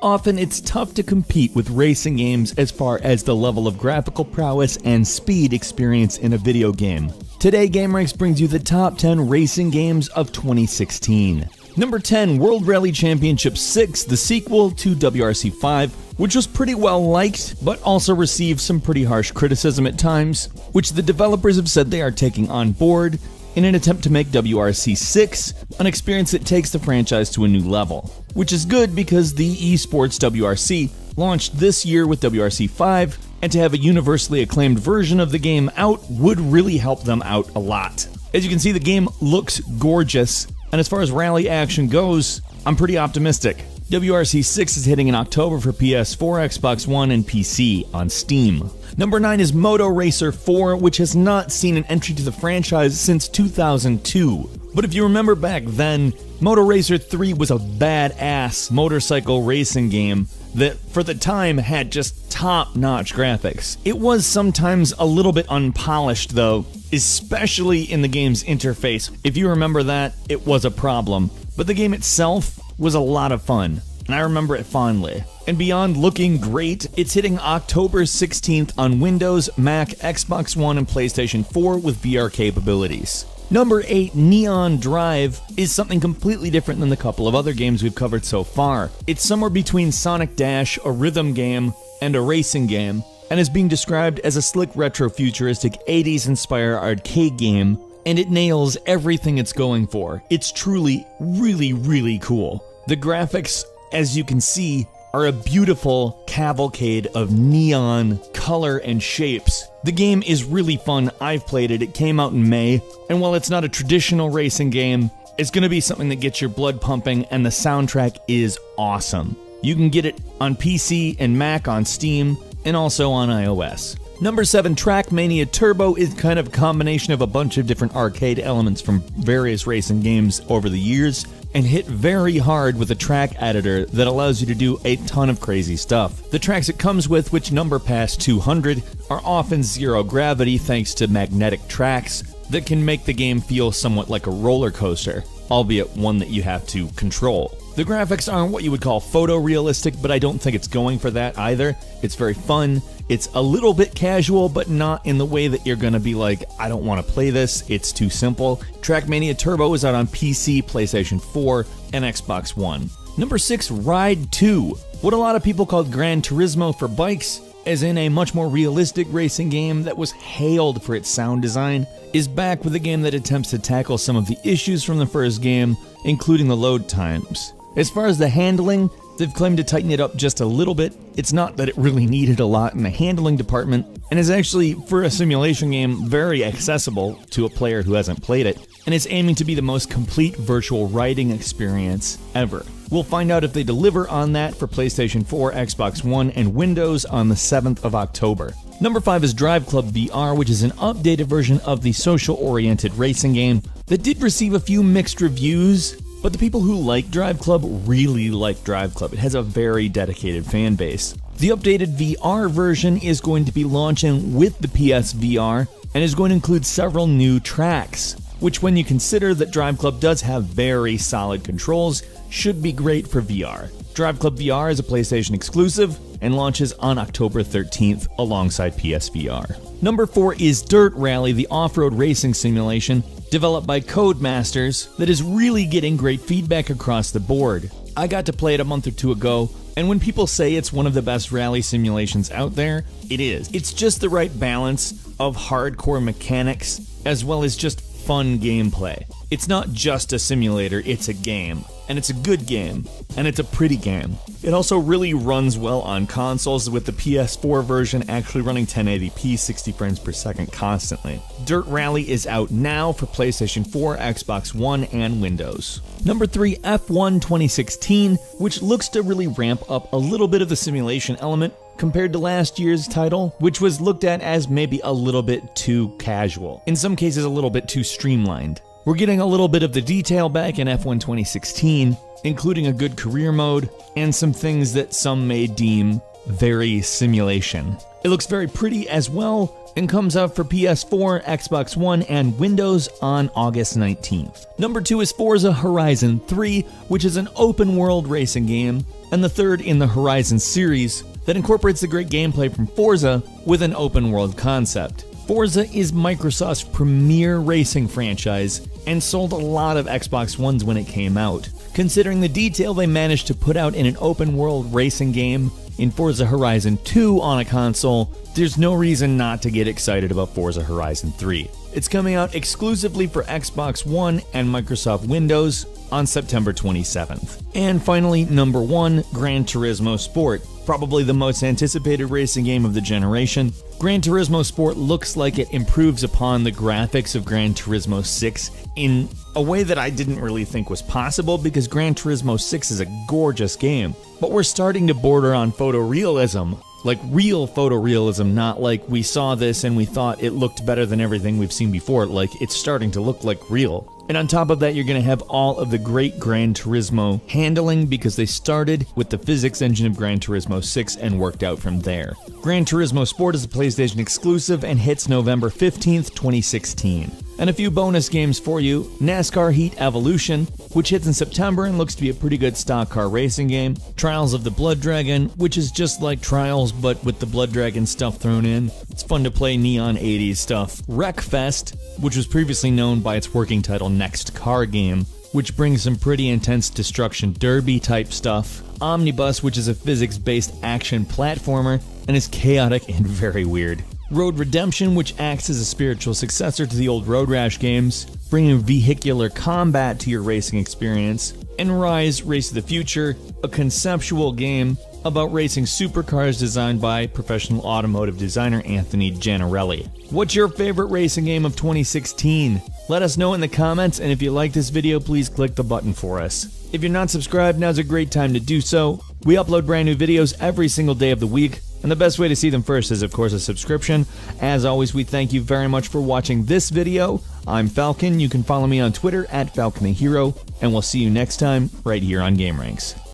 often it's tough to compete with racing games as far as the level of graphical prowess and speed experienced in a video game. Today, GameRanks brings you the top 10 racing games of 2016. Number 10, World Rally Championship 6, the sequel to WRC 5, which was pretty well liked, but also received some pretty harsh criticism at times, which the developers have said they are taking on board in an attempt to make WRC 6 an experience that takes the franchise to a new level. Which is good because the esports WRC launched this year with WRC 5, and to have a universally acclaimed version of the game out would really help them out a lot. As you can see, the game looks gorgeous, and as far as rally action goes, I'm pretty optimistic. WRC 6 is hitting in October for PS4, Xbox One, and PC on Steam. Number 9 is Moto Racer 4, which has not seen an entry to the franchise since 2002. But if you remember back then, Moto Racer 3 was a badass motorcycle racing game that, for the time, had just top-notch graphics. It was sometimes a little bit unpolished, though, especially in the game's interface. If you remember that, it was a problem. But the game itself was a lot of fun, and I remember it fondly. And beyond looking great, it's hitting October 16th on Windows, Mac, Xbox One, and PlayStation 4 with VR capabilities. Number 8, Neon Drive, is something completely different than the couple of other games we've covered so far. It's somewhere between Sonic Dash, a rhythm game, and a racing game, and is being described as a slick retro-futuristic 80s-inspired arcade game, and it nails everything it's going for. It's truly, really, really cool. The graphics, as you can see, are a beautiful cavalcade of neon color and shapes. The game is really fun. I've played it. It came out in May, and while it's not a traditional racing game, it's going to be something that gets your blood pumping, and the soundtrack is awesome. You can get it on PC and Mac on Steam, and also on iOS. Number 7, Trackmania Turbo is kind of a combination of a bunch of different arcade elements from various racing games over the years, and hit very hard with a track editor that allows you to do a ton of crazy stuff. The tracks it comes with, which number past 200, are often zero gravity thanks to magnetic tracks that can make the game feel somewhat like a roller coaster, albeit one that you have to control. The graphics aren't what you would call photorealistic, but I don't think it's going for that either. It's very fun. It's a little bit casual, but not in the way that you're gonna be like, I don't want to play this, it's too simple. Trackmania Turbo is out on PC, PlayStation 4, and Xbox One. Number 6, Ride 2. What a lot of people called Gran Turismo for bikes, as in a much more realistic racing game that was hailed for its sound design, is back with a game that attempts to tackle some of the issues from the first game, including the load times. As far as the handling, they've claimed to tighten it up just a little bit. It's not that it really needed a lot in the handling department, and is actually, for a simulation game, very accessible to a player who hasn't played it, and is aiming to be the most complete virtual riding experience ever. We'll find out if they deliver on that for PlayStation 4, Xbox One, and Windows on the 7th of October. Number 5 is Drive Club VR, which is an updated version of the social-oriented racing game that did receive a few mixed reviews, but the people who like Drive Club really like Drive Club. It has a very dedicated fan base. The updated VR version is going to be launching with the PSVR and is going to include several new tracks, which, when you consider that Drive Club does have very solid controls, should be great for VR. Drive Club VR is a PlayStation exclusive and launches on October 13th alongside PSVR. Number 4 is Dirt Rally, the off-road racing simulation developed by Codemasters that is really getting great feedback across the board. I got to play it a month or two ago, and when people say it's one of the best rally simulations out there, it is. It's just the right balance of hardcore mechanics as well as just fun gameplay. It's not just a simulator, it's a game. And it's a good game. And it's a pretty game. It also really runs well on consoles, with the PS4 version actually running 1080p 60 frames per second constantly. Dirt Rally is out now for PlayStation 4, Xbox One, and Windows. Number 3, F1 2016, which looks to really ramp up a little bit of the simulation element compared to last year's title, which was looked at as maybe a little bit too casual. In some cases, a little bit too streamlined. We're getting a little bit of the detail back in F1 2016, including a good career mode and some things that some may deem very simulation. It looks very pretty as well and comes out for PS4, Xbox One, and Windows on August 19th. Number 2 is Forza Horizon 3, which is an open-world racing game, and the third in the Horizon series that incorporates the great gameplay from Forza with an open-world concept. Forza is Microsoft's premier racing franchise and sold a lot of Xbox Ones when it came out. Considering the detail they managed to put out in an open-world racing game in Forza Horizon 2 on a console, there's no reason not to get excited about Forza Horizon 3. It's coming out exclusively for Xbox One and Microsoft Windows on September 27th. And finally, number 1, Gran Turismo Sport. Probably the most anticipated racing game of the generation. Gran Turismo Sport looks like it improves upon the graphics of Gran Turismo 6 in a way that I didn't really think was possible, because Gran Turismo 6 is a gorgeous game. But we're starting to border on photorealism. Like real photorealism, not like we saw this and we thought it looked better than everything we've seen before. Like, it's starting to look like real. And on top of that, you're going to have all of the great Gran Turismo handling, because they started with the physics engine of Gran Turismo 6 and worked out from there. Gran Turismo Sport is a PlayStation exclusive and hits November 15th, 2016. And a few bonus games for you: NASCAR Heat Evolution, which hits in September and looks to be a pretty good stock car racing game; Trials of the Blood Dragon, which is just like Trials but with the Blood Dragon stuff thrown in. It's fun to play neon 80s stuff. Wreckfest, which was previously known by its working title Next Car Game, which brings some pretty intense destruction derby type stuff. Omnibus, which is a physics-based action platformer and is chaotic and very weird. Road Redemption, which acts as a spiritual successor to the old Road Rash games, bringing vehicular combat to your racing experience. And Rise: Race of the Future, a conceptual game about racing supercars designed by professional automotive designer Anthony Gianarelli. What's your favorite racing game of 2016? Let us know in the comments, and if you like this video, please click the button for us. If you're not subscribed, now's a great time to do so. We upload brand new videos every single day of the week, and the best way to see them first is, of course, a subscription. As always, we thank you very much for watching this video. I'm Falcon. You can follow me on Twitter @FalconTheHero, and we'll see you next time right here on GameRanks.